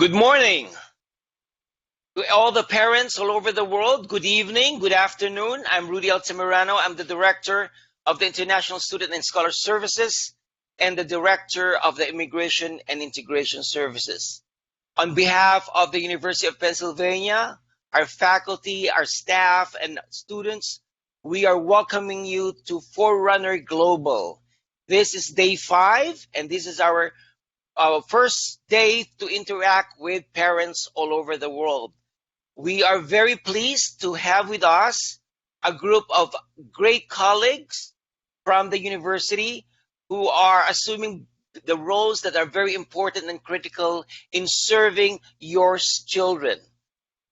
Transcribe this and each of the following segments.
Good morning to all the parents all over the world. Good evening, good afternoon. I'm Rudy Altamirano. I'm the Director of the International Student and Scholar Services and the Director of the Immigration and Integration Services. On behalf of the University of Pennsylvania, our faculty, our staff, and students, we are welcoming you to Forerunner Global. This is day 5, and this is our first day to interact with parents all over the world. We are very pleased to have with us a group of great colleagues from the university who are assuming the roles that are very important and critical in serving your children.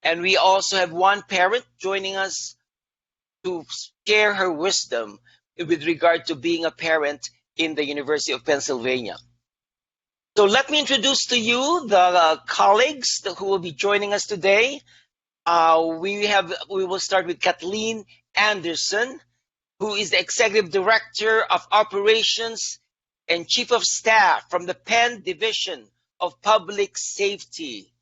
And we also have one parent joining us to share her wisdom with regard to being a parent in the University of Pennsylvania. So let me introduce to you the colleagues who will be joining us today. We will start with Kathleen Anderson, who is the Executive Director of Operations and Chief of Staff from the Penn Division of Public Safety.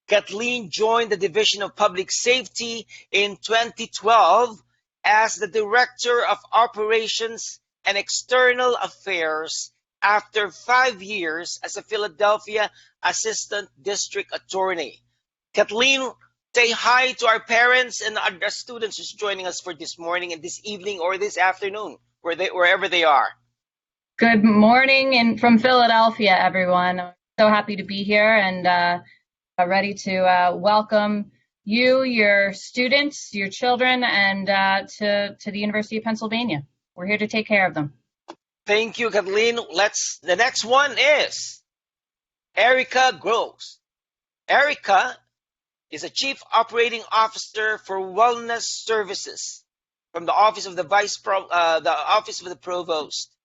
Kathleen joined the Division of Public Safety in 2012 as the Director of Operations and External Affairs after 5 years as a Philadelphia Assistant District Attorney. Kathleen, say hi to our parents and our students who's joining us for this morning and this evening or this afternoon, wherever they are. Good morning from Philadelphia, everyone. I'm so happy to be here and ready to welcome you, your students, your children, and to the University of Pennsylvania. We're here to take care of them. Thank you, Kathleen. The next one is Erica Gross. Erica is a Chief Operating Officer for Wellness Services from the Office of the Office of the Provost.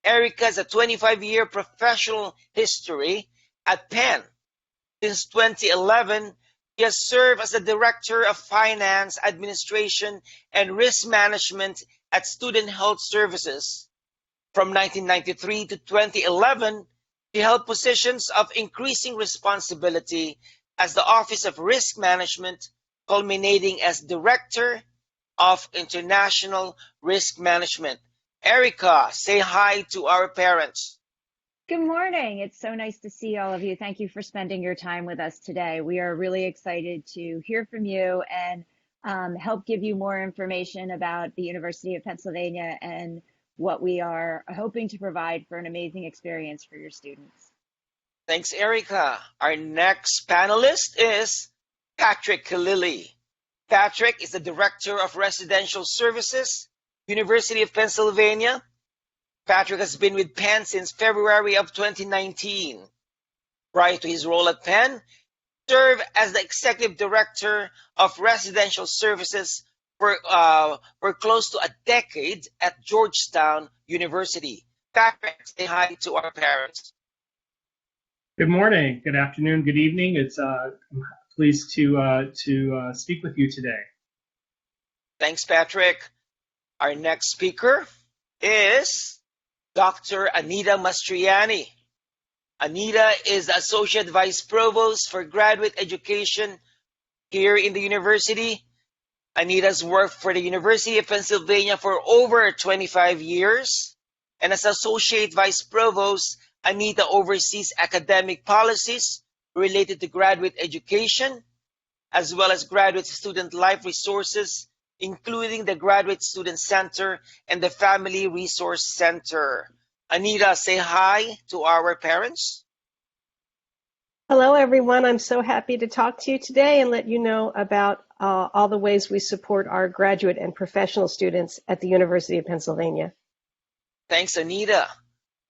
Erica has a 25-year professional history at Penn. Since 2011, she has served as the Director of Finance, Administration, and Risk Management at Student Health Services. From 1993 to 2011, she held positions of increasing responsibility as the Office of Risk Management, culminating as Director of International Risk Management. Erica, say hi to our parents. Good morning. It's so nice to see all of you. Thank you for spending your time with us today. We are really excited to hear from you and help give you more information about the University of Pennsylvania and what we are hoping to provide for an amazing experience for your students. Thanks, Erica. Our next panelist is Patrick Kalili. Patrick is the Director of Residential Services, University of Pennsylvania. Patrick has been with Penn since February of 2019. Prior to his role at Penn, he served as the Executive Director of Residential Services for close to a decade at Georgetown University. Patrick, say hi to our parents. Good morning, good afternoon, good evening. I'm pleased to speak with you today. Thanks, Patrick. Our next speaker is Dr. Anita Mastriani. Anita is Associate Vice Provost for Graduate Education here in the university. Anita's worked for the University of Pennsylvania for over 25 years. And as Associate Vice Provost, Anita oversees academic policies related to graduate education, as well as graduate student life resources, including the Graduate Student Center and the Family Resource Center. Anita, say hi to our parents. Hello, everyone. I'm so happy to talk to you today and let you know about all the ways we support our graduate and professional students at the University of Pennsylvania. Thanks, Anita.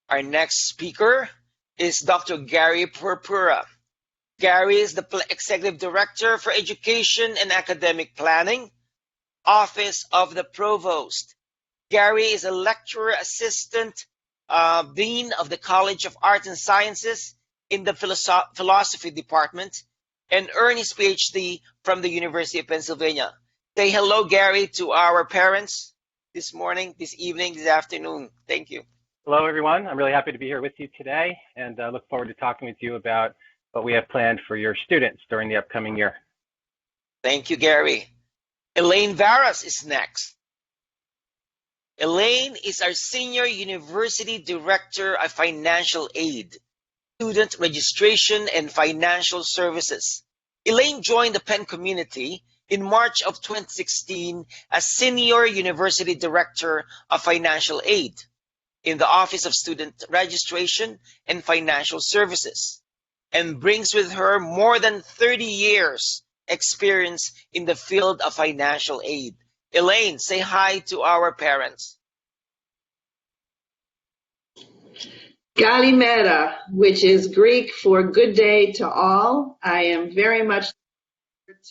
Our next speaker is Dr. Gary Purpura. Gary is the Executive Director for Education and Academic Planning, Office of the Provost. Gary is a Lecturer Assistant Dean of the College of Arts and Sciences in the Philosophy Department and earned his PhD from the University of Pennsylvania. Say hello, Gary, to our parents this morning, this evening, this afternoon. Thank you. Hello, everyone. I'm really happy to be here with you today and look forward to talking with you about what we have planned for your students during the upcoming year. Thank you, Gary. Elaine Varas is next. Elaine is our Senior University Director of Financial Aid, Student Registration and Financial Services. Elaine joined the Penn community in March of 2016 as Senior University Director of Financial Aid in the Office of Student Registration and Financial Services, and brings with her more than 30 years experience in the field of financial aid. Elaine, say hi to our parents. Kalimera, which is Greek for good day to all. I am very much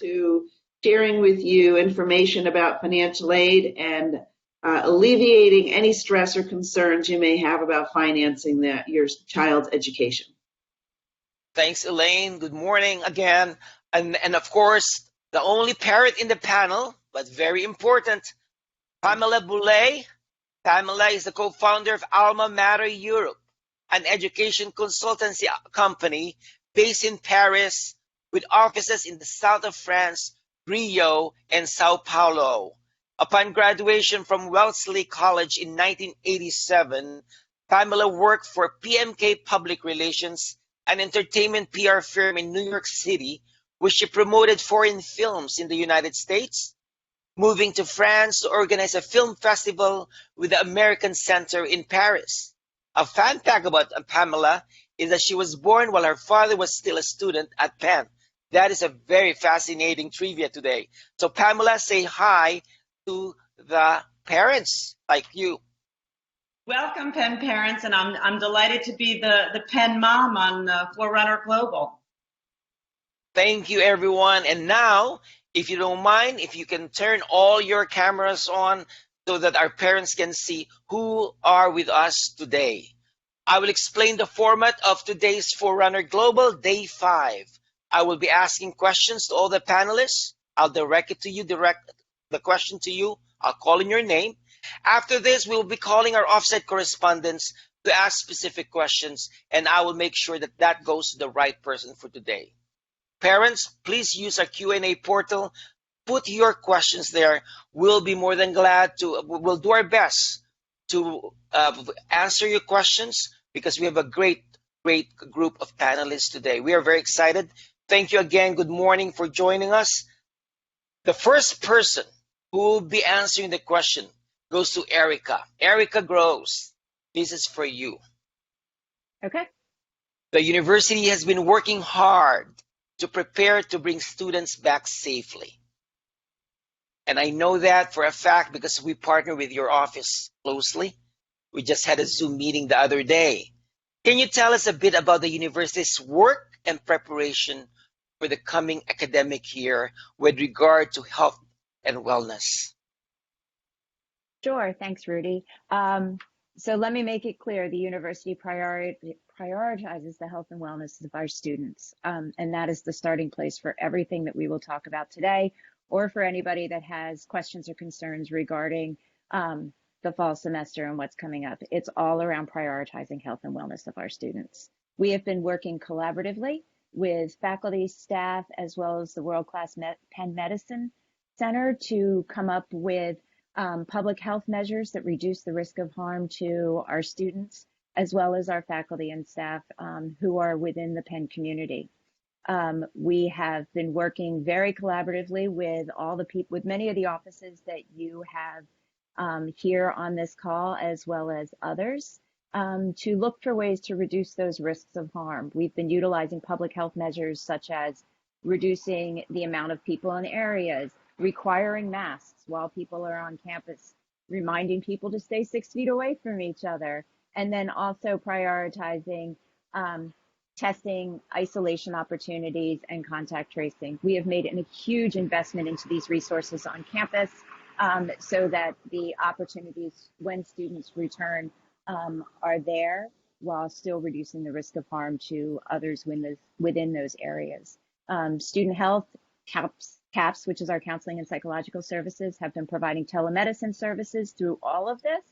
to sharing with you information about financial aid and alleviating any stress or concerns you may have about financing your child's education. Thanks, Elaine. Good morning again. And of course, the only parent in the panel, but very important, Pamela Boulay. Pamela is the co-founder of Alma Mater Europe, an education consultancy company based in Paris with offices in the south of France, Rio, and Sao Paulo. Upon graduation from Wellesley College in 1987, Pamela worked for PMK Public Relations, an entertainment PR firm in New York City, where she promoted foreign films in the United States, moving to France to organize a film festival with the American Center in Paris. A fun fact about Pamela is that she was born while her father was still a student at Penn. That is a very fascinating trivia today. So Pamela, say hi to the parents like you. Welcome, Penn parents, and I'm delighted to be the Penn mom on Forerunner Global. Thank you, everyone. And now, if you don't mind, if you can turn all your cameras on so that our parents can see who are with us today. I will explain the format of today's Forerunner Global Day 5. I will be asking questions to all the panelists. I'll direct it to you, direct the question to you. I'll call in your name. After this, we'll be calling our offsite correspondents to ask specific questions, and I will make sure that that goes to the right person for today. Parents, please use our Q&A portal. Put your questions there. We'll be more than glad to, we'll do our best to answer your questions because we have a great group of panelists today. We are very excited. Thank you again. Good morning for joining us. The first person who will be answering the question goes to Erica. Erica Groves, this is for you. Okay. The university has been working hard to prepare to bring students back safely. And I know that for a fact because we partner with your office closely. We just had a Zoom meeting the other day. Can you tell us a bit about the university's work and preparation for the coming academic year with regard to health and wellness? Sure. Thanks, Rudy. So let me make it clear. The university prioritizes the health and wellness of our students. And that is the starting place for everything that we will talk about today, or for anybody that has questions or concerns regarding the fall semester and what's coming up. It's all around prioritizing health and wellness of our students. We have been working collaboratively with faculty, staff, as well as the world-class Penn Medicine Center to come up with public health measures that reduce the risk of harm to our students, as well as our faculty and staff who are within the Penn community. We have been working very collaboratively with all the people, with many of the offices that you have here on this call, as well as others, to look for ways to reduce those risks of harm. We've been utilizing public health measures such as reducing the amount of people in areas, requiring masks while people are on campus, reminding people to stay 6 feet away from each other, and then also prioritizing testing, isolation opportunities, and contact tracing. We have made a huge investment into these resources on campus so that the opportunities when students return are there while still reducing the risk of harm to others within those areas. Student health, CAPS, which is our counseling and psychological services, have been providing telemedicine services through all of this,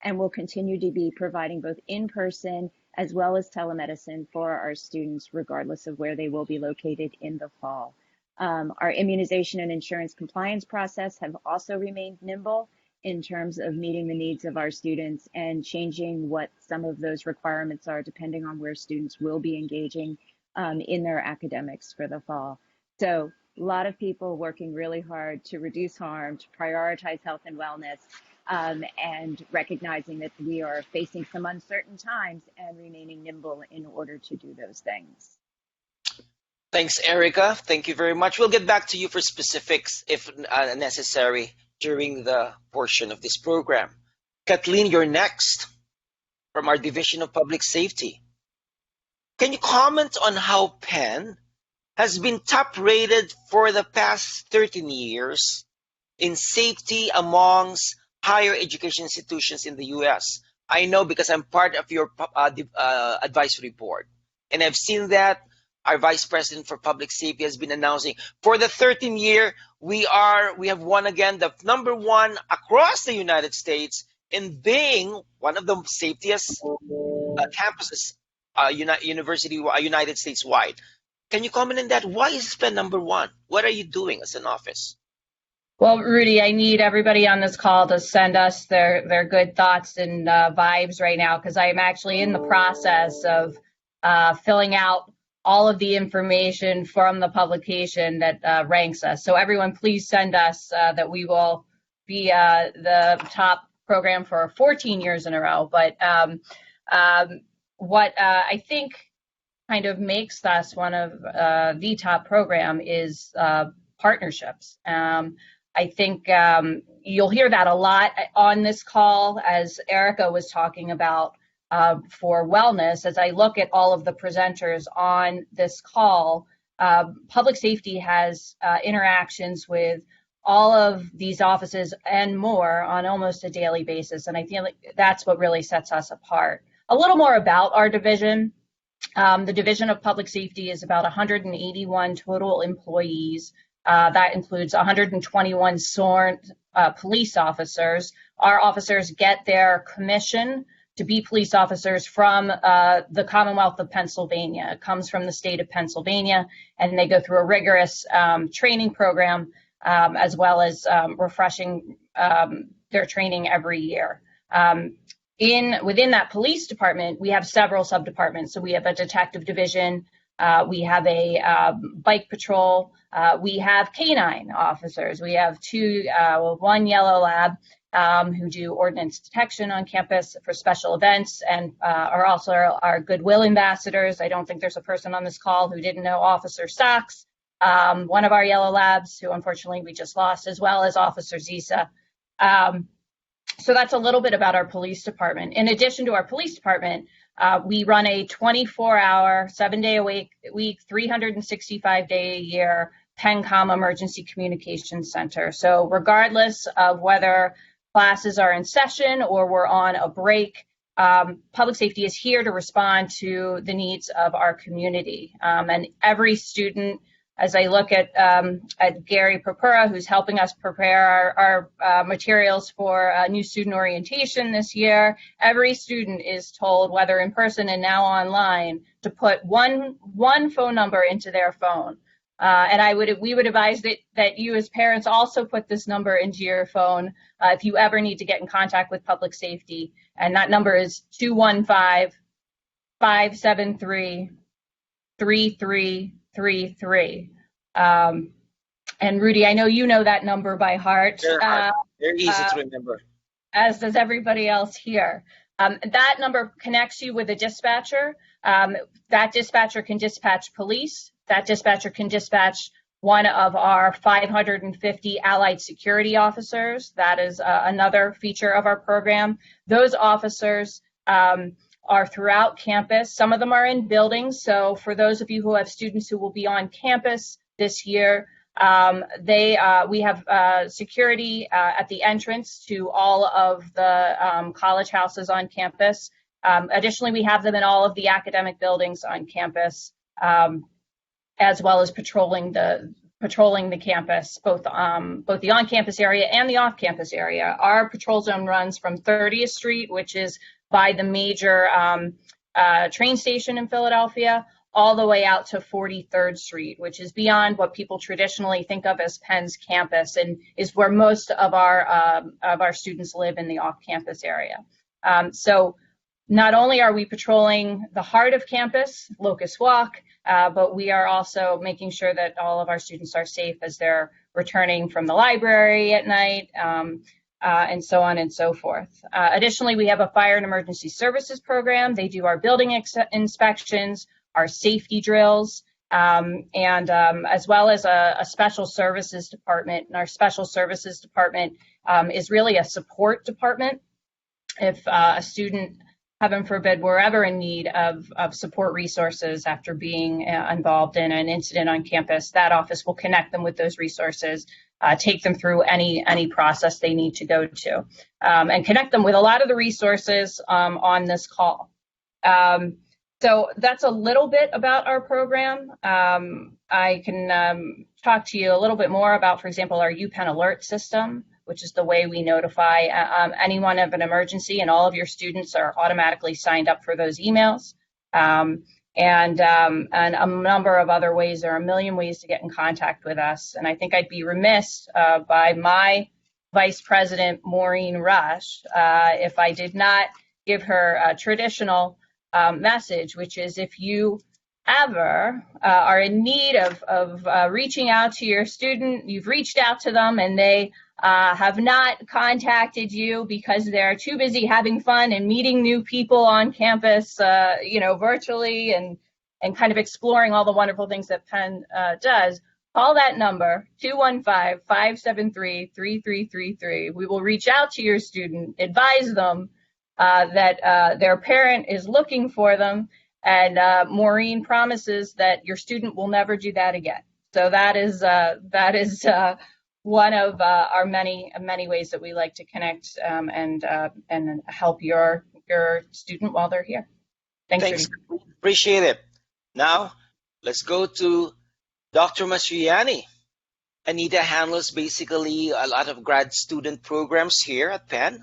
and will continue to be providing both in-person as well as telemedicine for our students, regardless of where they will be located in the fall. Our immunization and insurance compliance process have also remained nimble in terms of meeting the needs of our students and changing what some of those requirements are depending on where students will be engaging in their academics for the fall. So a lot of people working really hard to reduce harm, to prioritize health and wellness, and recognizing that we are facing some uncertain times and remaining nimble in order to do those things. Thanks, Erica. Thank you very much. We'll get back to you for specifics if necessary during the portion of this program. Kathleen, you're next from our Division of Public Safety. Can you comment on how Penn has been top rated for the past 13 years in safety amongst higher education institutions in the U.S.? I know because I'm part of your advisory board, and I've seen that our Vice President for Public Safety has been announcing for the 13th year, we have won again the number one across the United States in being one of the safest campuses, United States wide. Can you comment on that? Why is Penn number one? What are you doing as an office? Well, Rudy, I need everybody on this call to send us their good thoughts and vibes right now, because I am actually in the process of filling out all of the information from the publication that ranks us. So everyone, please send us that we will be the top program for 14 years in a row. But what I think kind of makes us one of the top program is partnerships. I think you'll hear that a lot on this call, as Erica was talking about for wellness. As I look at all of the presenters on this call, public safety has interactions with all of these offices and more on almost a daily basis. And I feel like that's what really sets us apart. A little more about our division. The Division of Public Safety is about 181 total employees. That includes 121 sworn police officers. Our officers get their commission to be police officers from the Commonwealth of Pennsylvania. It comes from the state of Pennsylvania, and they go through a rigorous training program, as well as refreshing their training every year. Within that police department, we have several sub-departments. So we have a detective division, we have a bike patrol, we have canine officers, we have one yellow lab who do ordnance detection on campus for special events, and are also our goodwill ambassadors. I don't think there's a person on this call who didn't know Officer Sachs, one of our yellow labs, who unfortunately we just lost, as well as Officer Zisa. So that's a little bit about our police department. In addition to our police department, we run a 24-hour, 7-day-a-week, 365-day-a-year PennCom Emergency Communications Center. So regardless of whether classes are in session or we're on a break, public safety is here to respond to the needs of our community. And every student, as I look at Gary Purpura, who's helping us prepare our materials for new student orientation this year, every student is told, whether in person and now online, to put one phone number into their phone. And we would advise that you as parents also put this number into your phone if you ever need to get in contact with public safety. And that number is 215-573-3333. And Rudy, I know you know that number by heart. Very easy to remember. As does everybody else here. That number connects you with a dispatcher. That dispatcher can dispatch police. That dispatcher can dispatch one of our 550 allied security officers. That is another feature of our program. Those officers are throughout campus. Some of them are in buildings. So for those of you who have students who will be on campus this year, we have security at the entrance to all of the college houses on campus. Additionally, we have them in all of the academic buildings on campus, as well as patrolling the campus, both the on-campus area and the off-campus area. Our patrol zone runs from 30th Street, which is by the major train station in Philadelphia, all the way out to 43rd Street, which is beyond what people traditionally think of as Penn's campus, and is where most of our students live in the off-campus area. So not only are we patrolling the heart of campus, Locust Walk, but we are also making sure that all of our students are safe as they're returning from the library at night, and so on and so forth. Additionally, we have a fire and emergency services program. They do our building inspections, our safety drills, and as well as a special services department. And our special services department is really a support department. If a student, heaven forbid, were ever in need of support resources after being involved in an incident on campus, that office will connect them with those resources, take them through any process they need to go to, and connect them with a lot of the resources on this call. So that's a little bit about our program. I can talk to you a little bit more about, for example, our UPenn alert system, which is the way we notify anyone of an emergency, and all of your students are automatically signed up for those emails. And a number of other ways. There are a million ways to get in contact with us. And I think I'd be remiss by my Vice President, Maureen Rush, if I did not give her a traditional message, which is, if you ever are in need of reaching out to your student, you've reached out to them and they have not contacted you because they're too busy having fun and meeting new people on campus, virtually, and kind of exploring all the wonderful things that Penn does, call that number, 215-573-3333. We will reach out to your student, advise them that their parent is looking for them, and Maureen promises that your student will never do that again. So that is one of our many ways that we like to connect and help your student while they're here. Thanks. Appreciate it. Now, let's go to Dr. Mastriani. Anita handles basically a lot of grad student programs here at Penn,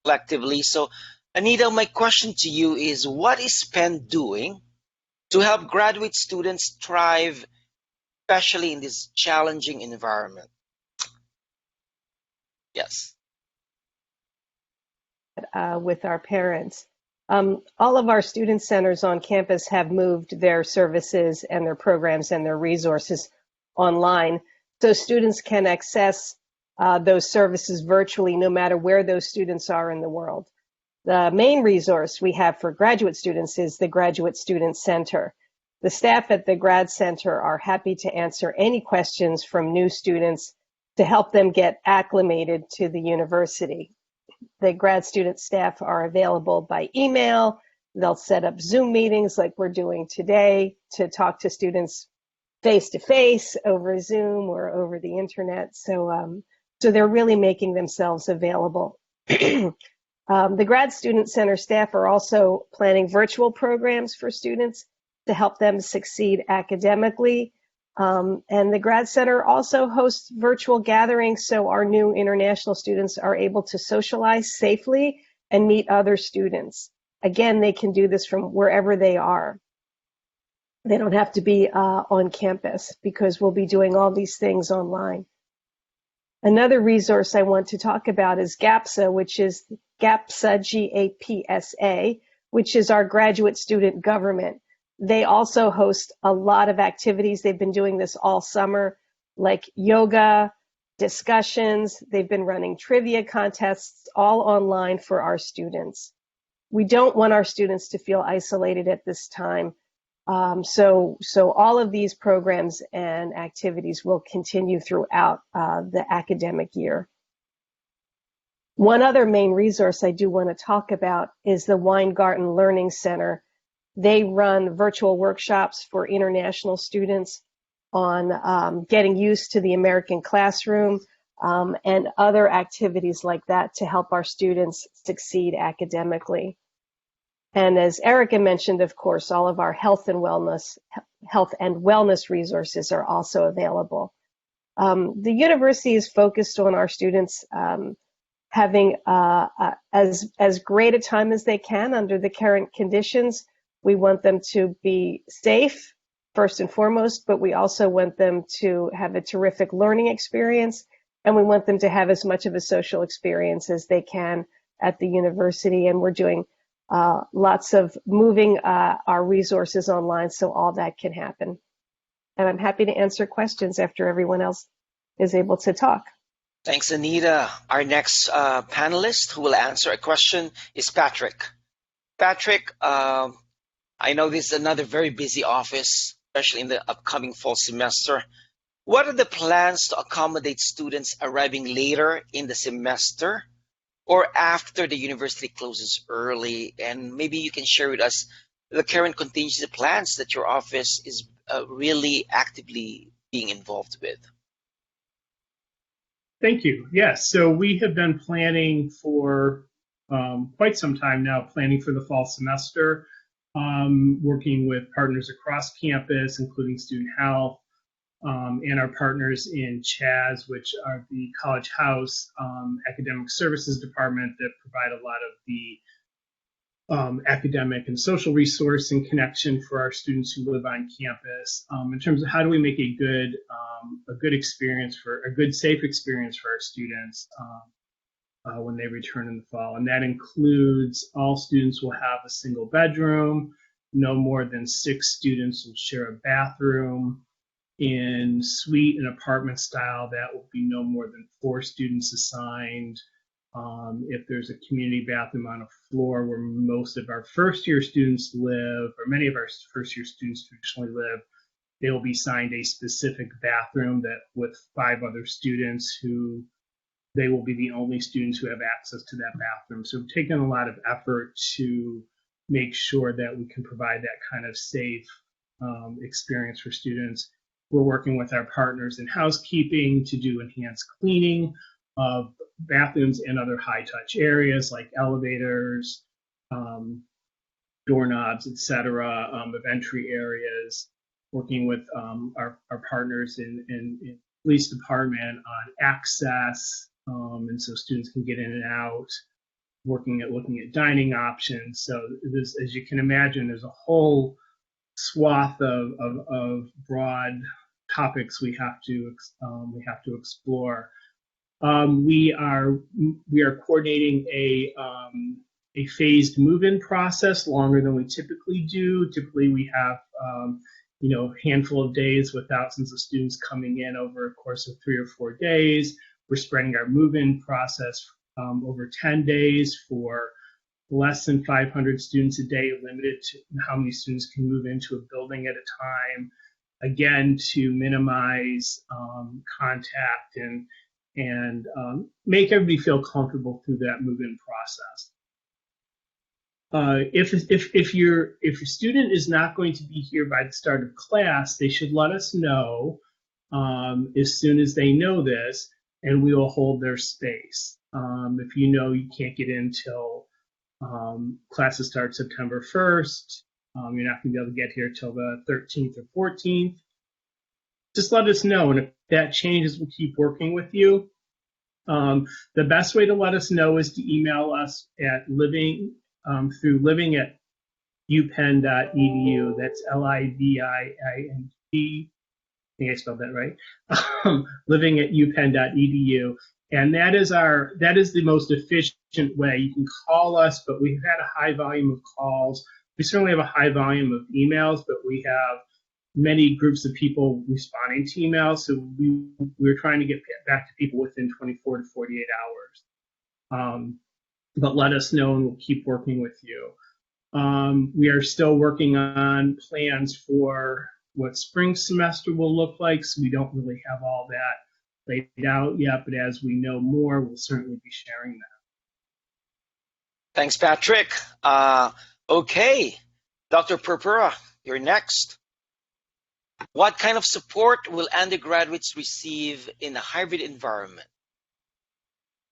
collectively. So, Anita, my question to you is, what is Penn doing to help graduate students thrive, especially in this challenging environment? Yes. With our parents. All of our student centers on campus have moved their services and their programs and their resources online, so students can access those services virtually no matter where those students are in the world. The main resource we have for graduate students is the Graduate Student Center. The staff at the Grad Center are happy to answer any questions from new students to help them get acclimated to the university. The grad student staff are available by email. They'll set up Zoom meetings like we're doing today to talk to students face-to-face over Zoom or over the internet. So they're really making themselves available. The Grad Student Center staff are also planning virtual programs for students to help them succeed academically. And the Grad Center also hosts virtual gatherings so our new international students are able to socialize safely and meet other students. Again, they can do this from wherever they are. They don't have to be on campus because we'll be doing all these things online. Another resource I want to talk about is GAPSA, which is GAPSA, G-A-P-S-A, which is our graduate student government. They also host a lot of activities. They've been doing this all summer, like yoga, discussions. They've been running trivia contests, all online for our students. We don't want our students to feel isolated at this time. So all of these programs and activities will continue throughout the academic year. One other main resource I do want to talk about is the Weingarten Learning Center. They run virtual workshops for international students on getting used to the American classroom and other activities like that to help our students succeed academically. And as Erica mentioned, of course, all of our health and wellness resources are also available. The university is focused on our students having as great a time as they can under the current conditions. We want them to be safe, first and foremost, but we also want them to have a terrific learning experience, and we want them to have as much of a social experience as they can at the university. And we're doing lots of moving our resources online so all that can happen. And I'm happy to answer questions after everyone else is able to talk. Thanks, Anita. Our next panelist who will answer a question is Patrick. Patrick, I know this is another very busy office, especially in the upcoming fall semester. What are the plans to accommodate students arriving later in the semester or after the university closes early? And maybe you can share with us the current contingency plans that your office is really actively being involved with. Thank you. Yes, so we have been planning for quite some time now, planning for the fall semester, working with partners across campus, including Student Health, and our partners in CHAS, which are the College House Academic Services Department that provide a lot of the academic and social resource and connection for our students who live on campus, in terms of how do we make a good experience for a good, safe experience for our students when they return in the fall. And that includes all students will have a single bedroom, no more than 6 students will share a bathroom. In suite and apartment style, that will be no more than 4 students assigned. If there's a community bathroom on a floor where most of our first-year students live, or many of our first-year students traditionally live, they will be assigned a specific bathroom that with 5 other students who they will be the only students who have access to that bathroom. So we've taken a lot of effort to make sure that we can provide that kind of safe experience for students. We're working with our partners in housekeeping to do enhanced cleaning of bathrooms and other high-touch areas like elevators, doorknobs, etc., of entry areas. Working with our partners in police department on access, and so students can get in and out. Looking at dining options. So this, as you can imagine, there's a whole swath of broad topics we have to explore. We are coordinating a phased move-in process longer than we typically do. Typically, we have a handful of days with thousands of students coming in over a course of 3 or 4 days. We're spreading our move-in process over 10 days for less than 500 students a day, limited to how many students can move into a building at a time. Again, to minimize contact and make everybody feel comfortable through that move-in process. If your student is not going to be here by the start of class, they should let us know as soon as they know this, and we will hold their space. If you know you can't get in till classes start September 1st, you're not going to be able to get here till the 13th or 14th, just let us know, and if that changes, we'll keep working with you. The best way to let us know is to email us at through living@upenn.edu. That's LIVIING. I think I spelled that right. living@upenn.edu. And that is the most efficient way. You can call us, but we've had a high volume of calls. We certainly have a high volume of emails, but we have many groups of people responding to emails. So we're trying to get back to people within 24 to 48 hours. But let us know and we'll keep working with you. We are still working on plans for what spring semester will look like. So we don't really have all that laid out yet, but as we know more, we'll certainly be sharing that. Thanks, Patrick. Okay, Dr. Purpura, you're next. What kind of support will undergraduates receive in a hybrid environment?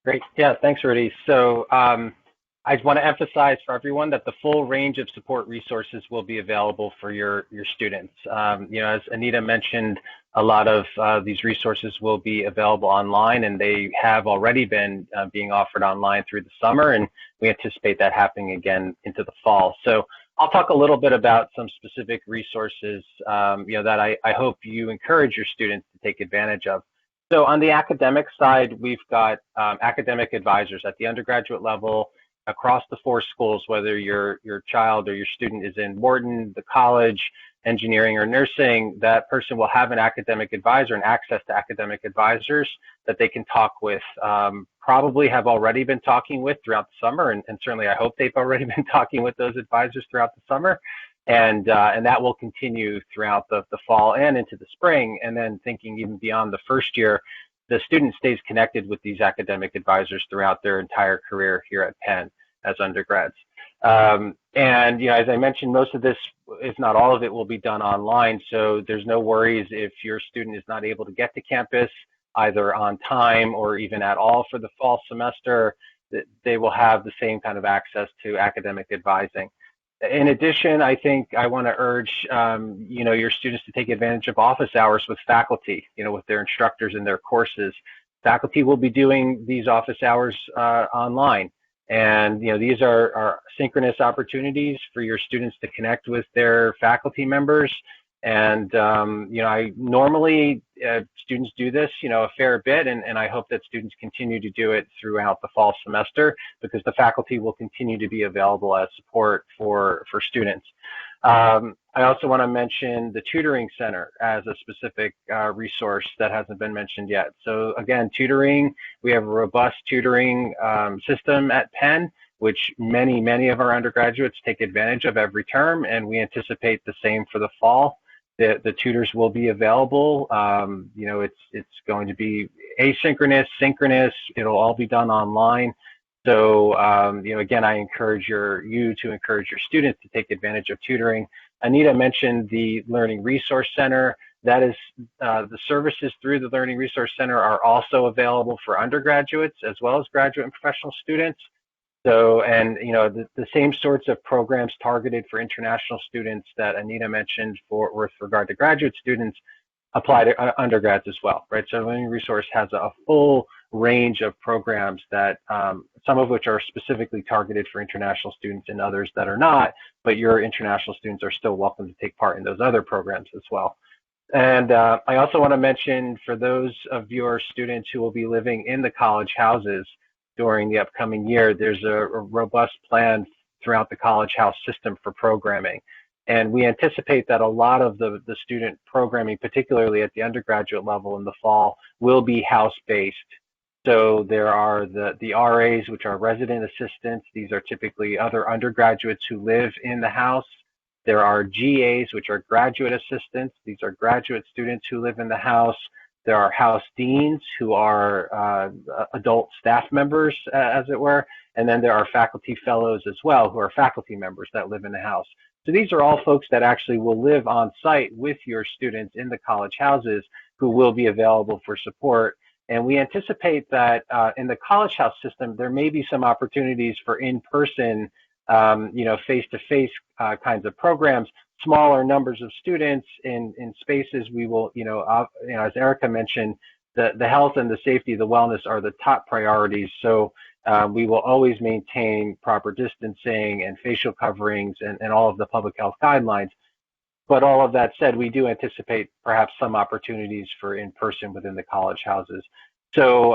Great. Yeah, thanks, Rudy. So I just want to emphasize for everyone that the full range of support resources will be available for your students. As Anita mentioned, a lot of these resources will be available online, and they have already been being offered online through the summer, and we anticipate that happening again into the fall. So I'll talk a little bit about some specific resources that I hope you encourage your students to take advantage of. So on the academic side, we've got academic advisors at the undergraduate level across the 4 schools, whether your child or your student is in Wharton, the college, engineering, or nursing. That person will have an academic advisor and access to academic advisors that they can talk with, probably have already been talking with throughout the summer, and certainly I hope they've already been talking with those advisors throughout the summer. And that will continue throughout the fall and into the spring. And then thinking even beyond the first year, the student stays connected with these academic advisors throughout their entire career here at Penn as undergrads. And as I mentioned, most of this, if not all of it, will be done online. So there's no worries if your student is not able to get to campus either on time or even at all for the fall semester. They will have the same kind of access to academic advising. In addition, I think I want to urge, your students to take advantage of office hours with faculty, with their instructors in their courses. Faculty will be doing these office hours online. And, these are synchronous opportunities for your students to connect with their faculty members. And, I normally, students do this, a fair bit, and I hope that students continue to do it throughout the fall semester, because the faculty will continue to be available as support for students. I also want to mention the tutoring center as a specific resource that hasn't been mentioned yet. So again, tutoring, we have a robust tutoring system at Penn, which many of our undergraduates take advantage of every term, and we anticipate the same for the fall. The tutors will be available. It's going to be asynchronous, synchronous. It'll all be done online. So, again, I encourage you to encourage your students to take advantage of tutoring. Anita mentioned the Learning Resource Center. That is, the services through the Learning Resource Center are also available for undergraduates as well as graduate and professional students. So, and the same sorts of programs targeted for international students that Anita mentioned with regard to graduate students apply to undergrads as well, right? So Learning Resource has a full range of programs that some of which are specifically targeted for international students and others that are not, but your international students are still welcome to take part in those other programs as well. And I also want to mention, for those of your students who will be living in the college houses during the upcoming year, there's a robust plan throughout the college house system for programming. And we anticipate that a lot of the student programming, particularly at the undergraduate level in the fall, will be house-based. So there are the RAs, which are resident assistants. These are typically other undergraduates who live in the house. There are GAs, which are graduate assistants. These are graduate students who live in the house. There are house deans, who are adult staff members, as it were. And then there are faculty fellows as well, who are faculty members that live in the house. So these are all folks that actually will live on site with your students in the college houses, who will be available for support. And we anticipate that in the college house system, there may be some opportunities for in-person, face-to-face kinds of programs, smaller numbers of students in spaces. We will, as Erica mentioned, the health and the safety, the wellness are the top priorities. So we will always maintain proper distancing and facial coverings and all of the public health guidelines. But all of that said, we do anticipate perhaps some opportunities for in-person within the college houses. So,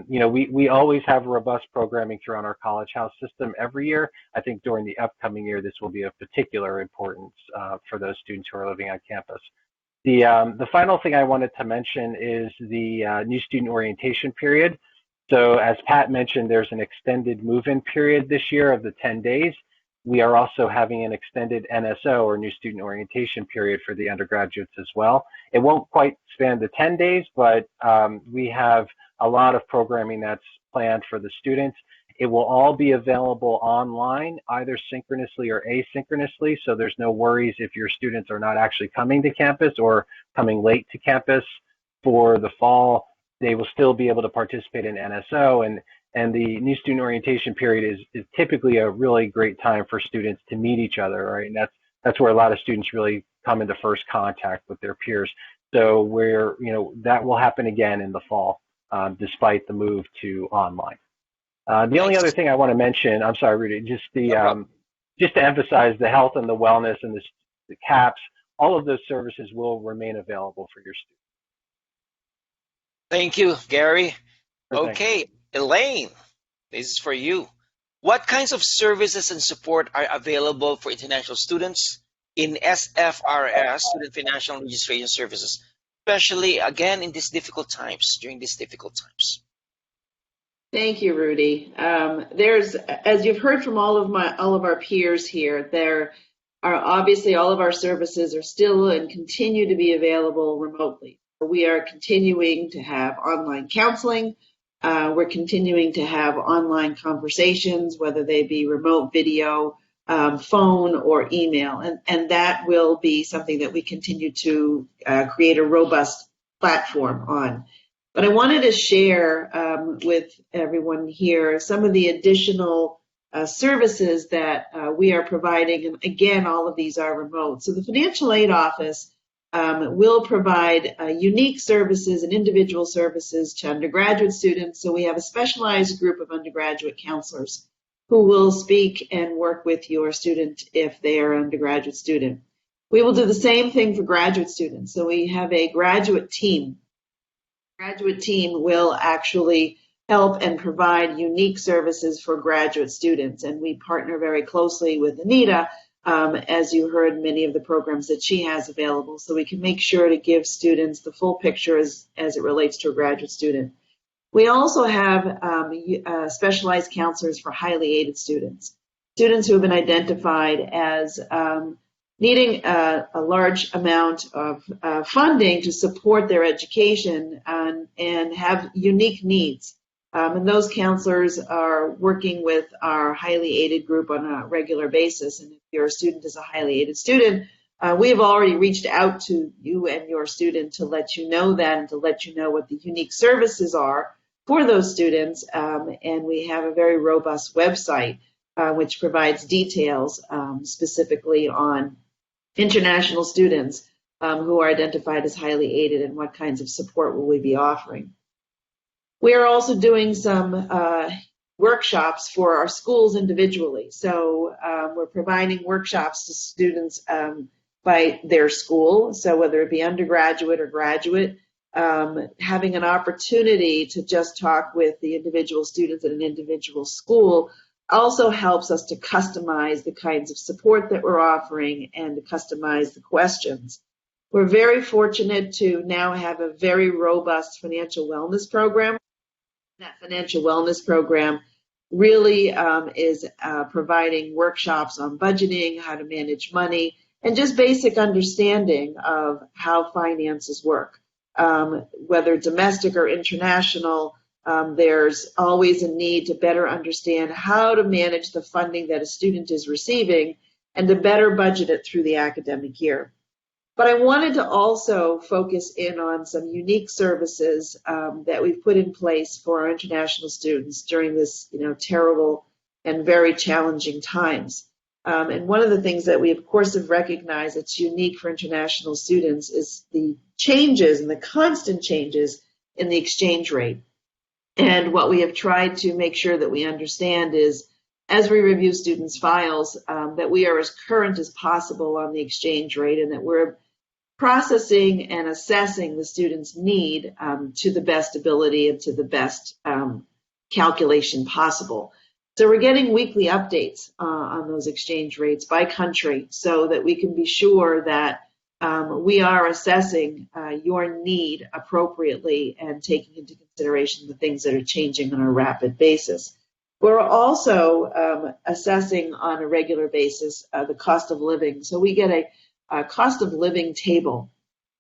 we always have robust programming throughout our college house system every year. I think during the upcoming year, this will be of particular importance for those students who are living on campus. The final thing I wanted to mention is the new student orientation period. So as Pat mentioned, there's an extended move-in period this year of the 10 days. We are also having an extended NSO, or new student orientation period, for the undergraduates as well. It won't quite span the 10 days, but we have a lot of programming that's planned for the students. It will all be available online, either synchronously or asynchronously, so there's no worries if your students are not actually coming to campus or coming late to campus for the fall. They will still be able to participate in NSO, and the new student orientation period is typically a really great time for students to meet each other, right? And that's where a lot of students really come into first contact with their peers. So that will happen again in the fall, despite the move to online. The only other thing I want to mention, I'm sorry, Rudy, just to emphasize the health and the wellness and the CAPS, all of those services will remain available for your students. Thank you, Gary. Sure Okay, Elaine, this is for you. What kinds of services and support are available for international students in SFRS, Student Financial Registration Services, especially, again, in these difficult times, during these difficult times? Thank you, Rudy. As you've heard from all of our peers here, there are obviously all of our services are still and continue to be available remotely. We are continuing to have online counseling. We're continuing to have online conversations, whether they be remote video, phone, or email. And that will be something that we continue to create a robust platform on. But I wanted to share with everyone here some of the additional services that we are providing. And again, all of these are remote. So the Financial Aid Office will provide unique services and individual services to undergraduate students. So we have a specialized group of undergraduate counselors who will speak and work with your student if they are an undergraduate student. We will do the same thing for graduate students. So we have a graduate team. Graduate team will actually help and provide unique services for graduate students. And we partner very closely with Anita, as you heard, many of the programs that she has available, so we can make sure to give students the full picture as it relates to a graduate student. We also have specialized counselors for highly aided students, students who have been identified as needing a large amount of funding to support their education and have unique needs. And those counselors are working with our highly aided group on a regular basis. And if your student is a highly aided student, we have already reached out to you and your student to let you know that and to let you know what the unique services are for those students. And we have a very robust website which provides details specifically on international students who are identified as highly aided and what kinds of support will we be offering. We are also doing some workshops for our schools individually. So we're providing workshops to students by their school. So whether it be undergraduate or graduate, having an opportunity to just talk with the individual students at an individual school also helps us to customize the kinds of support that we're offering and to customize the questions. We're very fortunate to now have a very robust financial wellness program. That financial wellness program really is providing workshops on budgeting, how to manage money, and just basic understanding of how finances work. Whether domestic or international, there's always a need to better understand how to manage the funding that a student is receiving and to better budget it through the academic year. But I wanted to also focus in on some unique services that we've put in place for our international students during this, terrible and very challenging times. And one of the things that we, of course, have recognized that's unique for international students is the changes and the constant changes in the exchange rate. And what we have tried to make sure that we understand is, as we review students' files, that we are as current as possible on the exchange rate and that we're processing and assessing the student's need to the best ability and to the best calculation possible. So we're getting weekly updates on those exchange rates by country so that we can be sure that we are assessing your need appropriately and taking into consideration the things that are changing on a rapid basis. We're also assessing on a regular basis the cost of living. So we get a cost of living table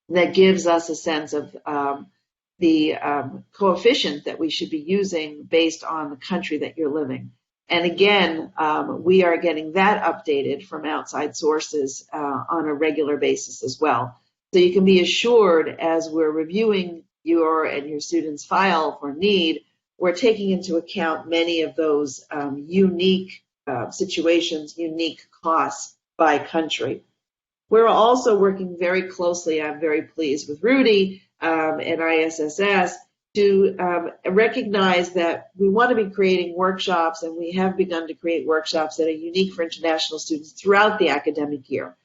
that gives us a sense of the coefficient that we should be using based on the country that you're living. And again, we are getting that updated from outside sources on a regular basis as well. So you can be assured as we're reviewing your and your student's file for need, we're taking into account many of those unique situations, unique costs by country. We're also working very closely, I'm very pleased with Rudy and ISSS, to recognize that we want to be creating workshops, and we have begun to create workshops that are unique for international students throughout the academic year.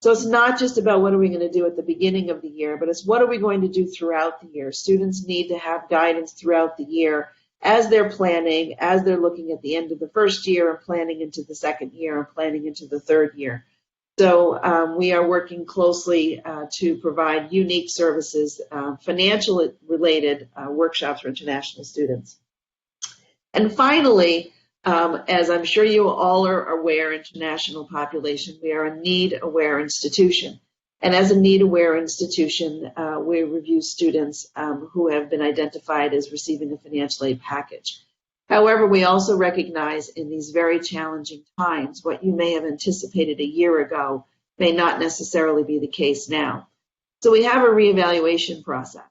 So it's not just about what are we going to do at the beginning of the year, but it's what are we going to do throughout the year. Students need to have guidance throughout the year as they're planning, as they're looking at the end of the first year and planning into the second year and planning into the third year. So we are working closely to provide unique services, financial related workshops for international students. And finally, as I'm sure you all are aware, international population, we are a need-aware institution. And as a need-aware institution, we review students who have been identified as receiving a financial aid package. However, we also recognize in these very challenging times, what you may have anticipated a year ago may not necessarily be the case now. So we have a reevaluation process,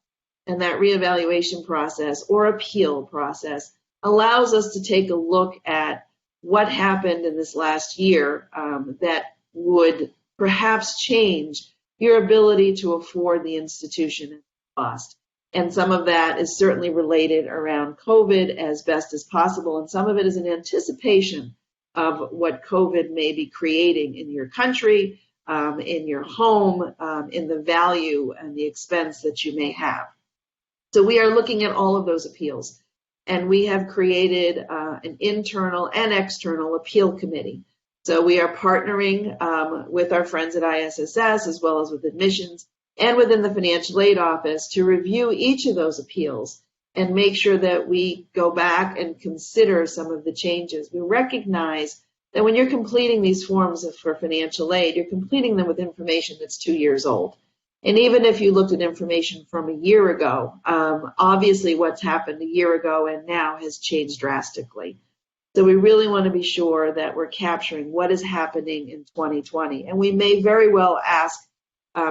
and that reevaluation process or appeal process allows us to take a look at what happened in this last year that would perhaps change your ability to afford the institution at cost. And some of that is certainly related around COVID as best as possible, and some of it is in anticipation of what COVID may be creating in your country, in your home, in the value and the expense that you may have. So we are looking at all of those appeals. And we have created an internal and external appeal committee. So we are partnering with our friends at ISSS as well as with admissions and within the financial aid office to review each of those appeals and make sure that we go back and consider some of the changes. We recognize that when you're completing these forms for financial aid, you're completing them with information that's 2 years old. And even if you looked at information from a year ago, obviously what's happened a year ago and now has changed drastically. So we really want to be sure that we're capturing what is happening in 2020. And we may very well ask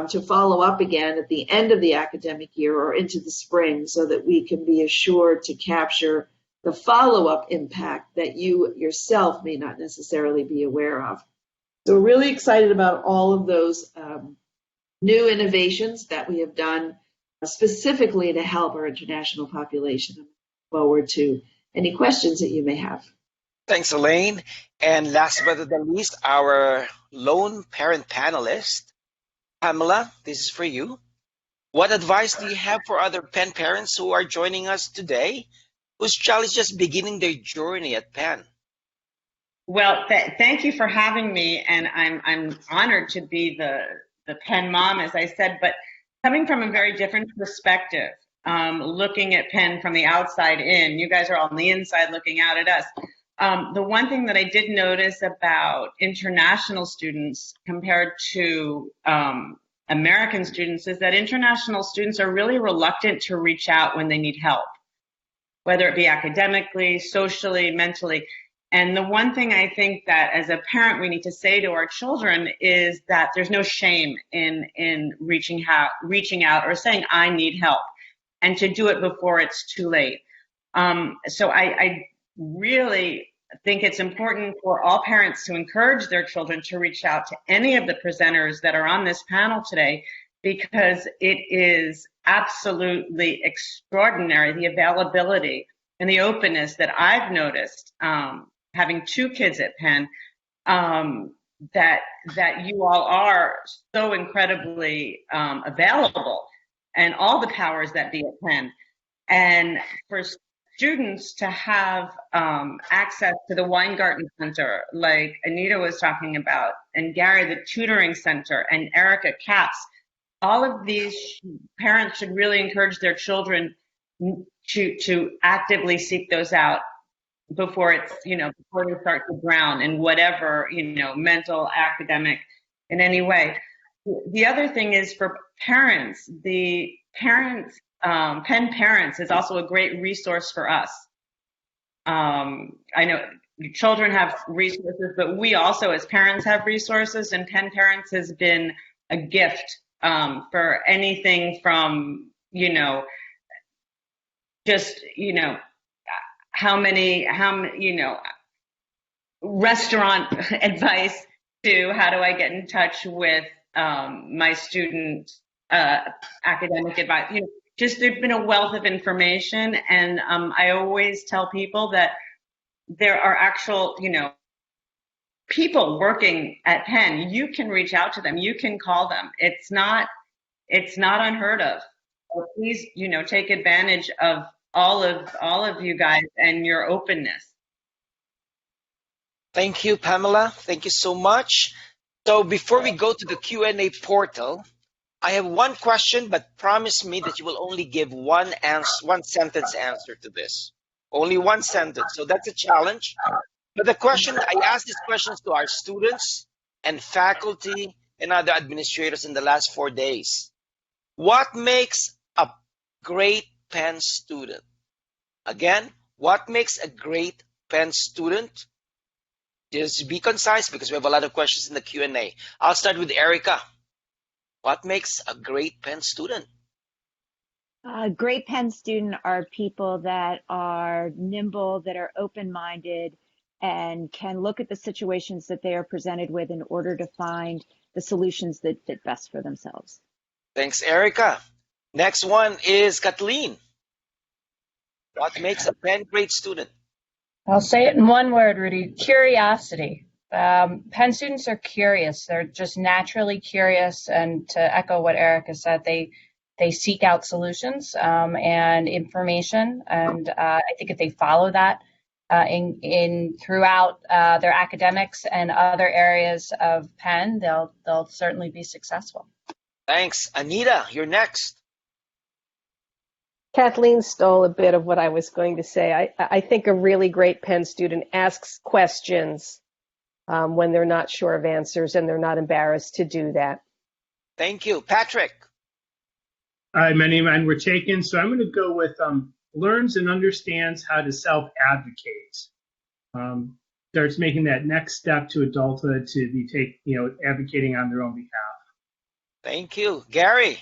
to follow up again at the end of the academic year or into the spring so that we can be assured to capture the follow-up impact that you yourself may not necessarily be aware of. So we're really excited about all of those new innovations that we have done specifically to help our international population. I look forward to any questions that you may have. Thanks, Elaine. And last but not least, our lone parent panelist, Pamela, this is for you. What advice do you have for other Penn parents who are joining us today, whose child is just beginning their journey at Penn? Well, thank you for having me, and I'm honored to be the Penn mom, as I said, but coming from a very different perspective, looking at Penn from the outside in. You guys are on the inside looking out at us. The one thing that I did notice about international students compared to American students is that international students are really reluctant to reach out when they need help, whether it be academically, socially, mentally. And the one thing I think that as a parent we need to say to our children is that there's no shame in reaching out or saying, I need help, and to do it before it's too late. So I really think it's important for all parents to encourage their children to reach out to any of the presenters that are on this panel today, because it is absolutely extraordinary, the availability and the openness that I've noticed, having 2 kids at Penn, that you all are so incredibly available, and all the powers that be at Penn. And for students to have access to the Weingarten Center, like Anita was talking about, and Gary, the tutoring center, and Erica Katz, all of these parents should really encourage their children to actively seek those out before it's, before they start to drown in whatever, mental, academic, in any way. The other thing is for parents, Penn Parents is also a great resource for us. I know children have resources, but we also as parents have resources, and Penn Parents has been a gift for anything from, restaurant advice to how do I get in touch with my student academic advice. Just there's been a wealth of information, and I always tell people that there are actual, people working at Penn. You can reach out to them. You can call them. It's not unheard of. So please, take advantage of all of you guys and your openness. Thank you, Pamela. Thank you so much. So before we go to the Q&A portal, I have one question, but promise me that you will only give one sentence answer to this. Only one sentence. So that's a challenge. But the question, I asked these questions to our students and faculty and other administrators in the last 4 days. What makes a great Penn student? Again, what makes a great Penn student? Just be concise because we have a lot of questions in the Q&A. I'll start with Erica. What makes a great Penn student? A great Penn student are people that are nimble, that are open-minded, and can look at the situations that they are presented with in order to find the solutions that fit best for themselves. Thanks, Erica. Next one is Kathleen. What makes a Penn great student? I'll say it in one word, Rudy: curiosity. Penn students are curious. They're just naturally curious, and to echo what Erica said, they seek out solutions and information, and I think if they follow that throughout their academics and other areas of Penn, they'll certainly be successful. Thanks. Anita, you're next. Kathleen stole a bit of what I was going to say. I think a really great Penn student asks questions when they're not sure of answers, and they're not embarrassed to do that. Thank you. Patrick. Many of mine were taken, so I'm going to go with learns and understands how to self-advocate. Starts making that next step to adulthood to be advocating on their own behalf. Thank you. Gary.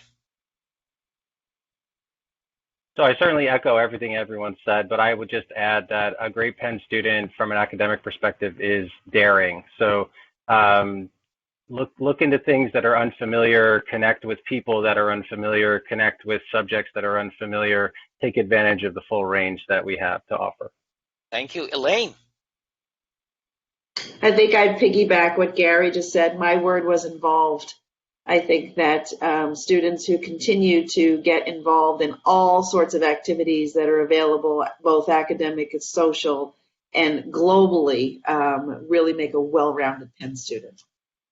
So I certainly echo everything everyone said, but I would just add that a great Penn student from an academic perspective is daring. So look into things that are unfamiliar, connect with people that are unfamiliar, connect with subjects that are unfamiliar, take advantage of the full range that we have to offer. Thank you. Elaine. I think I'd piggyback what Gary just said. My word was involved. I think that students who continue to get involved in all sorts of activities that are available, both academic and social and globally, really make a well-rounded Penn student.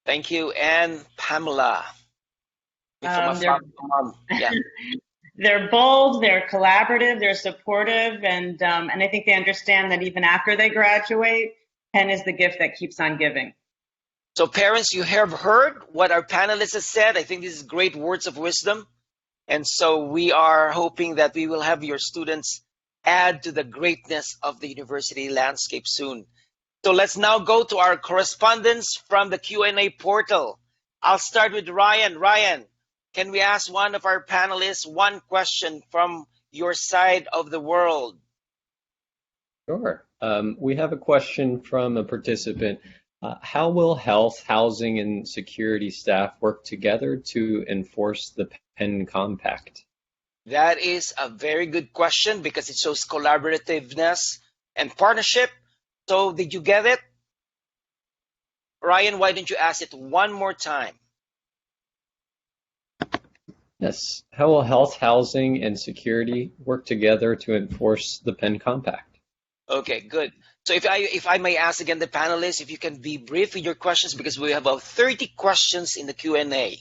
Thank you. And Pamela. They're bold, they're collaborative, they're supportive, and I think they understand that even after they graduate, Penn is the gift that keeps on giving. So parents, you have heard what our panelists have said. I think this is great words of wisdom. And so we are hoping that we will have your students add to the greatness of the university landscape soon. So let's now go to our correspondence from the Q&A portal. I'll start with Ryan. Ryan, can we ask one of our panelists one question from your side of the world? Sure. We have a question from a participant. How will health, housing, and security staff work together to enforce the Penn Compact? That is a very good question because it shows collaborativeness and partnership. So did you get it? Ryan, why don't you ask it one more time? Yes. How will health, housing, and security work together to enforce the Penn Compact? Okay, good. So if I may ask again the panelists, if you can be brief with your questions, because we have about 30 questions in the Q&A.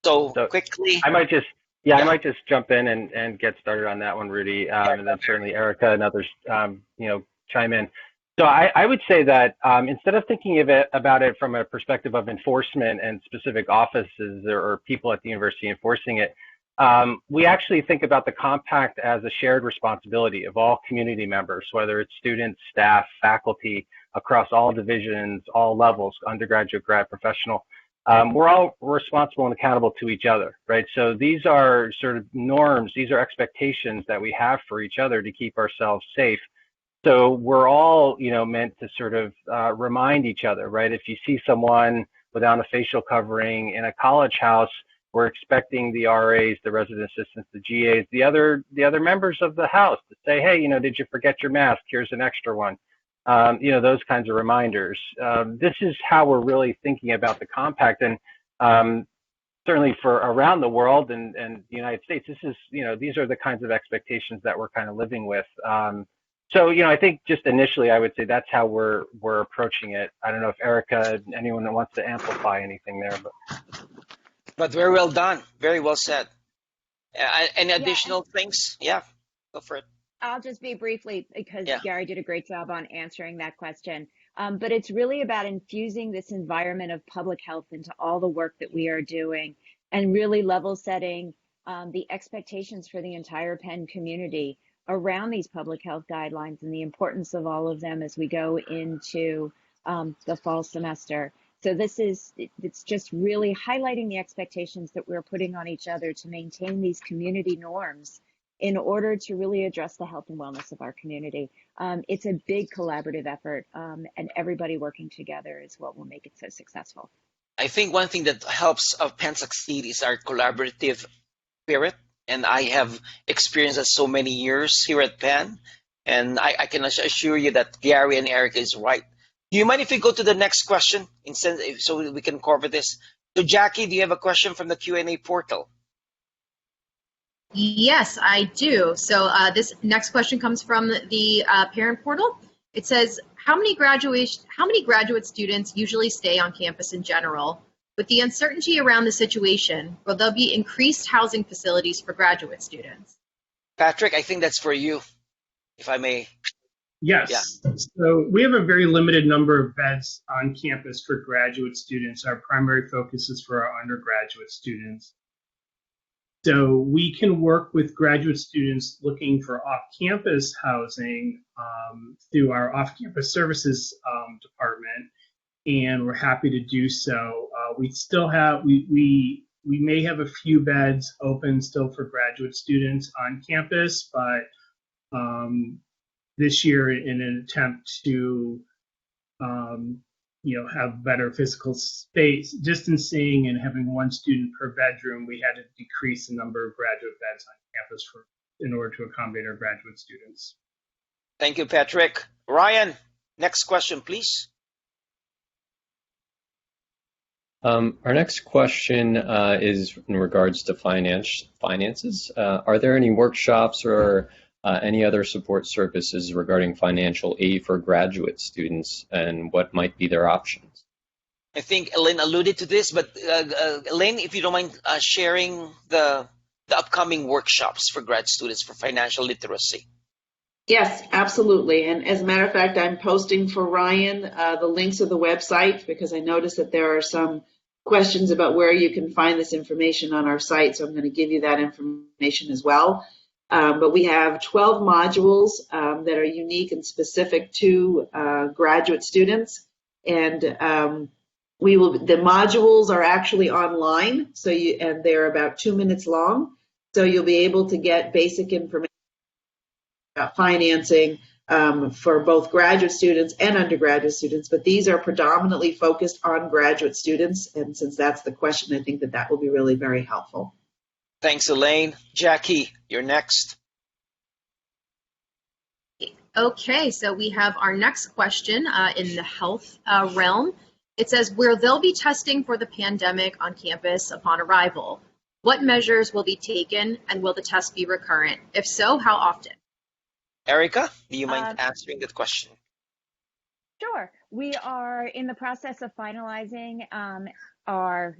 So quickly. I might just jump in and get started on that one, Rudy, and then certainly Erica and others, chime in. So I would say that instead of thinking about it from a perspective of enforcement and specific offices or people at the university enforcing it, we actually think about the compact as a shared responsibility of all community members, whether it's students, staff, faculty, across all divisions, all levels, undergraduate, grad, professional. We're all responsible and accountable to each other, right? So these are sort of norms, these are expectations that we have for each other to keep ourselves safe. So we're all, meant to sort of remind each other, right? If you see someone without a facial covering. In a college house, we're expecting the RAs, the resident assistants, the GAs, the other members of the house to say, hey, did you forget your mask? Here's an extra one. Those kinds of reminders. This is how we're really thinking about the compact, and certainly for around the world and the United States, this is, these are the kinds of expectations that we're kind of living with. So, I think just initially, I would say that's how we're approaching it. I don't know if Erica, anyone that wants to amplify anything there, But very well done. Very well said. Any Yeah, additional things? Yeah, go for it. I'll just be briefly because Yeah. Gary did a great job on answering that question. But it's really about infusing this environment of public health into all the work that we are doing and really level setting the expectations for the entire Penn community around these public health guidelines and the importance of all of them as we go into the fall semester. So it's just really highlighting the expectations that we're putting on each other to maintain these community norms in order to really address the health and wellness of our community. It's a big collaborative effort, and everybody working together is what will make it so successful. I think one thing that helps Penn succeed is our collaborative spirit. And I have experienced that so many years here at Penn. And I can assure you that Gary and Erica is right. Do you mind if we go to the next question so we can cover this? So Jackie, do you have a question from the Q&A portal? Yes, I do. So this next question comes from the parent portal. It says, how many graduate students usually stay on campus in general? With the uncertainty around the situation, will there be increased housing facilities for graduate students? Patrick, I think that's for you, if I may. Yes. Yeah. So we have a very limited number of beds on campus for graduate students. Our primary focus is for our undergraduate students. So we can work with graduate students looking for off-campus housing through our off-campus services department, and we're happy to do so. We still have, we may have a few beds open still for graduate students on campus, but this year, in an attempt to have better physical space distancing and having one student per bedroom, we had to decrease the number of graduate beds on campus in order to accommodate our graduate students. Thank you, Patrick. Ryan, next question, please. Our next question is in regards to finances. Are there any workshops or any other support services regarding financial aid for graduate students, and what might be their options? I think Elaine alluded to this, but Elaine, if you don't mind sharing the upcoming workshops for grad students for financial literacy. Yes, absolutely. And as a matter of fact, I'm posting for Ryan the links of the website because I noticed that there are some questions about where you can find this information on our site. So I'm going to give you that information as well. But we have 12 modules that are unique and specific to graduate students. And the modules are actually online, and they're about 2 minutes long. So you'll be able to get basic information about financing for both graduate students and undergraduate students, but these are predominantly focused on graduate students. And since that's the question, I think that will be really very helpful. Thanks, Elaine. Jackie, you're next. Okay, so we have our next question in the health realm. It says, will there be testing for the pandemic on campus upon arrival? What measures will be taken, and will the test be recurrent? If so, how often? Erica, do you mind answering that question? Sure. We are in the process of finalizing our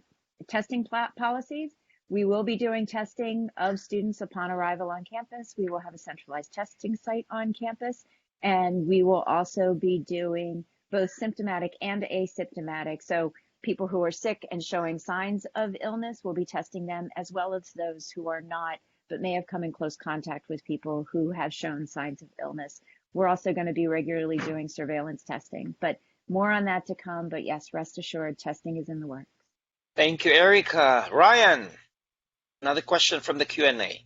testing policies. We will be doing testing of students upon arrival on campus. We will have a centralized testing site on campus, and we will also be doing both symptomatic and asymptomatic. So people who are sick and showing signs of illness, we'll be testing them, as well as those who are not, but may have come in close contact with people who have shown signs of illness. We're also going to be regularly doing surveillance testing, but more on that to come. But yes, rest assured, testing is in the works. Thank you, Erica. Ryan, another question from the Q&A.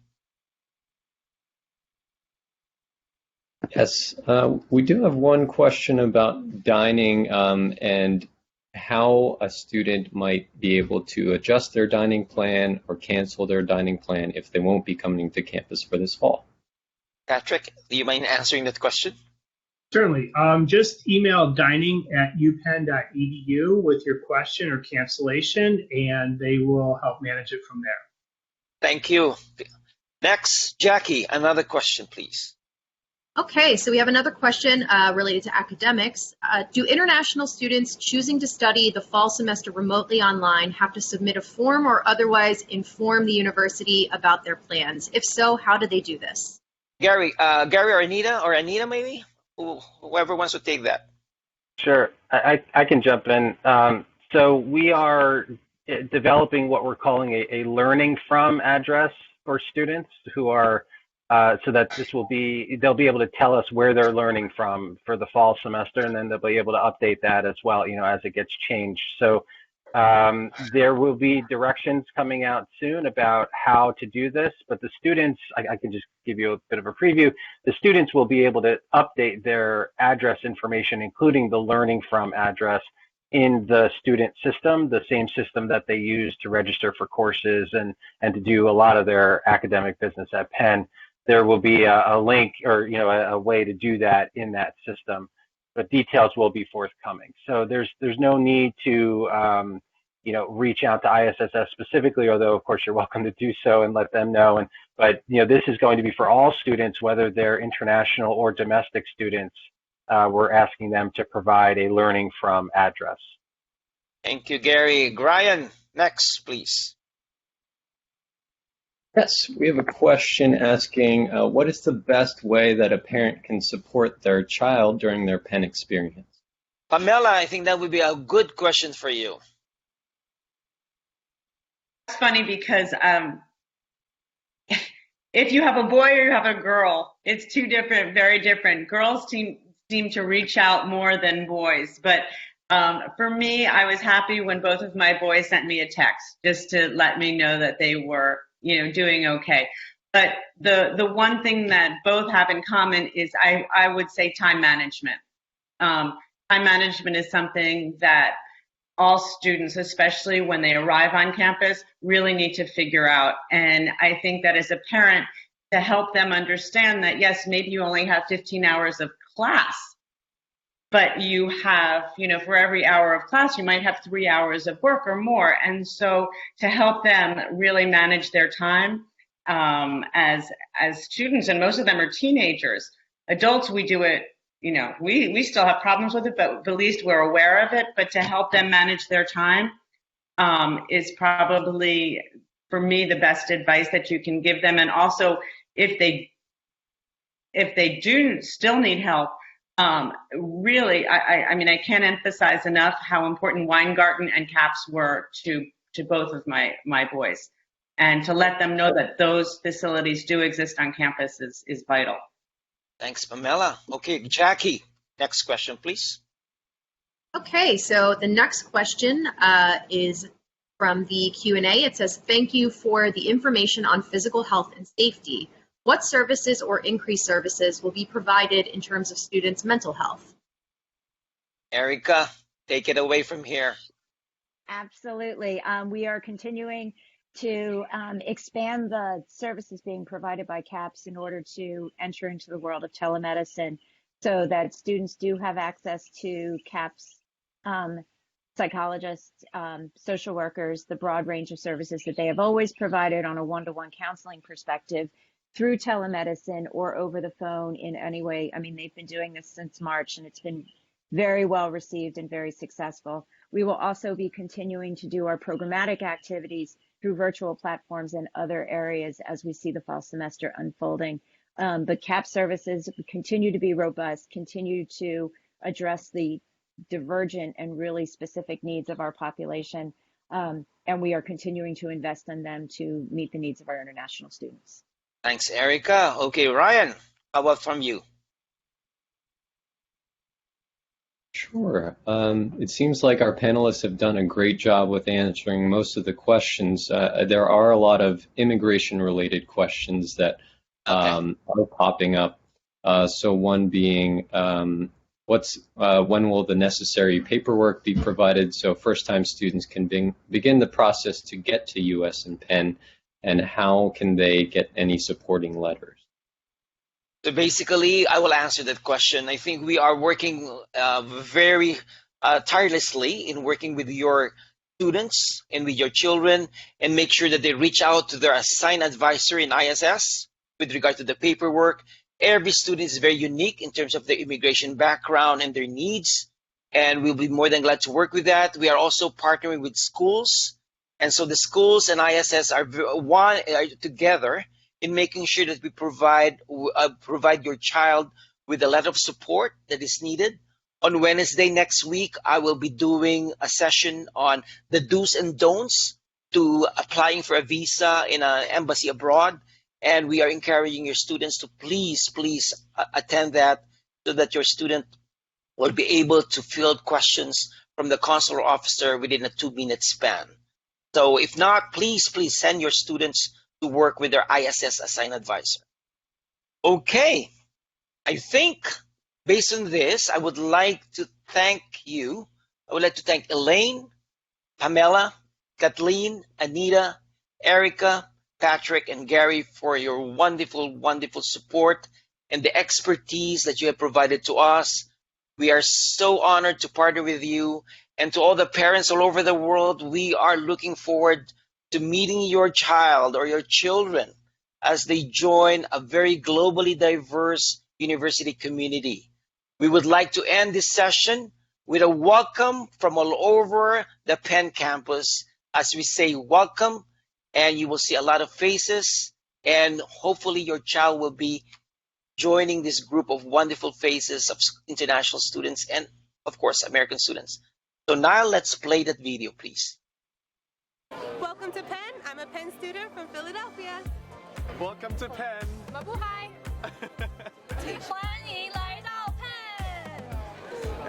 Yes, we do have one question about dining and how a student might be able to adjust their dining plan or cancel their dining plan if they won't be coming to campus for this fall. Patrick, do you mind answering that question? Certainly. Just email dining@upenn.edu with your question or cancellation, and they will help manage it from there. Thank you. Next, Jackie, another question, please. Okay, so we have another question related to academics. Do international students choosing to study the fall semester remotely online have to submit a form or otherwise inform the university about their plans? If so, how do they do this? Gary or Anita maybe? Whoever wants to take that. Sure, I can jump in. So we are developing what we're calling a learning from address for students who are, so that they'll be able to tell us where they're learning from for the fall semester, and then they'll be able to update that as well, as it gets changed. So there will be directions coming out soon about how to do this, but the students, I can just give you a bit of a preview. The students will be able to update their address information, including the learning from address, in the student system, the same system that they use to register for courses and to do a lot of their academic business at Penn. There will be a link or a way to do that in that system, but details will be forthcoming. So there's no need to reach out to ISSS specifically, although of course you're welcome to do so and let them know. But this is going to be for all students, whether they're international or domestic students. We're asking them to provide a learning from address. Thank you, Gary. Ryan, next, please. Yes, we have a question asking, what is the best way that a parent can support their child during their Penn experience? Pamela, I think that would be a good question for you. It's funny because if you have a boy or you have a girl, it's two different, very different. Girls seem to reach out more than boys, but for me, I was happy when both of my boys sent me a text just to let me know that they were doing okay. But the one thing that both have in common is I would say time management. Time management is something that all students, especially when they arrive on campus, really need to figure out. And I think that as a parent, to help them understand that, yes, maybe you only have 15 hours of class, but you have, for every hour of class, you might have 3 hours of work or more. And so to help them really manage their time as students, and most of them are teenagers. Adults, we do it, we still have problems with it, but at least we're aware of it. But to help them manage their time is probably, for me, the best advice that you can give them. And also, if they do still need help, really, I can't emphasize enough how important Weingarten and CAPS were to both of my boys. And to let them know that those facilities do exist on campus is vital. Thanks, Pamela. Okay, Jackie, next question, please. Okay, so the next question is from the Q&A. It says, thank you for the information on physical health and safety. What services or increased services will be provided in terms of students' mental health? Erica, take it away from here. Absolutely. We are continuing to expand the services being provided by CAPS in order to enter into the world of telemedicine so that students do have access to CAPS psychologists, social workers, the broad range of services that they have always provided on a one-to-one counseling perspective through telemedicine or over the phone in any way. I mean, they've been doing this since March, and it's been very well received and very successful. We will also be continuing to do our programmatic activities through virtual platforms and other areas as we see the fall semester unfolding. But CAP services continue to be robust, continue to address the divergent and really specific needs of our population, and we are continuing to invest in them to meet the needs of our international students. Thanks, Erica. Okay, Ryan, how about from you? Sure. It seems like our panelists have done a great job with answering most of the questions. There are a lot of immigration-related questions that are popping up. So one being, when will the necessary paperwork be provided so first-time students can begin the process to get to US and Penn, and how can they get any supporting letters? So basically, I will answer that question. I think we are working very tirelessly in working with your students and with your children, and make sure that they reach out to their assigned advisor in ISS with regard to the paperwork. Every student is very unique in terms of their immigration background and their needs, and we'll be more than glad to work with that. We are also partnering with schools, and so the schools and ISS are together in making sure that we provide your child with a letter of support that is needed. On Wednesday next week, I will be doing a session on the do's and don'ts to applying for a visa in an embassy abroad. And we are encouraging your students to please attend that, so that your student will be able to field questions from the consular officer within a 2-minute span. So if not, please send your students to work with their ISS assigned advisor. Okay, I think based on this, I would like to thank you. I would like to thank Elaine, Pamela, Kathleen, Anita, Erica, Patrick, and Gary for your wonderful, wonderful support and the expertise that you have provided to us. We are so honored to partner with you. And to all the parents all over the world, we are looking forward to meeting your child or your children as they join a very globally diverse university community. We would like to end this session with a welcome from all over the Penn campus as we say welcome, and you will see a lot of faces, and hopefully your child will be joining this group of wonderful faces of international students and, of course, American students. So now let's play that video, please. Welcome to Penn. I'm a Penn student from Philadelphia. Welcome to Penn. Mabuhay. 欢迎来到 Penn. I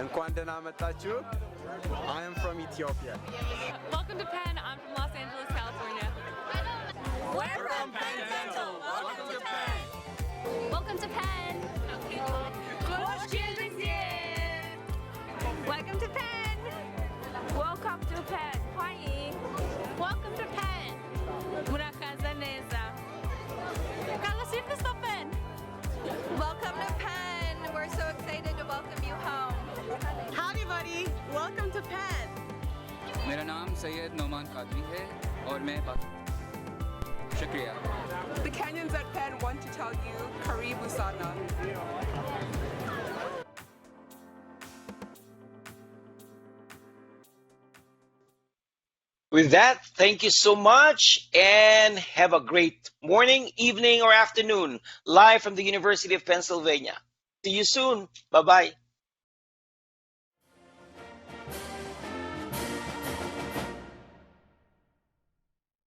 am from Ethiopia. Welcome to Penn. I'm from Los Angeles, California. We're from Penn Central. Welcome to Penn. Welcome to Penn. Welcome to Penn. Welcome to Penn. 欢迎. Welcome to Penn. Welcome to Penn. We're so excited to welcome you home. Howdy, buddy. Welcome to Penn. मेरा नाम सैयद नौमान कादरी है और मैं शुक्रिया. The Kenyans at Penn want to tell you karibu sana. With that, thank you so much and have a great morning, evening, or afternoon live from the University of Pennsylvania. See you soon. Bye-bye.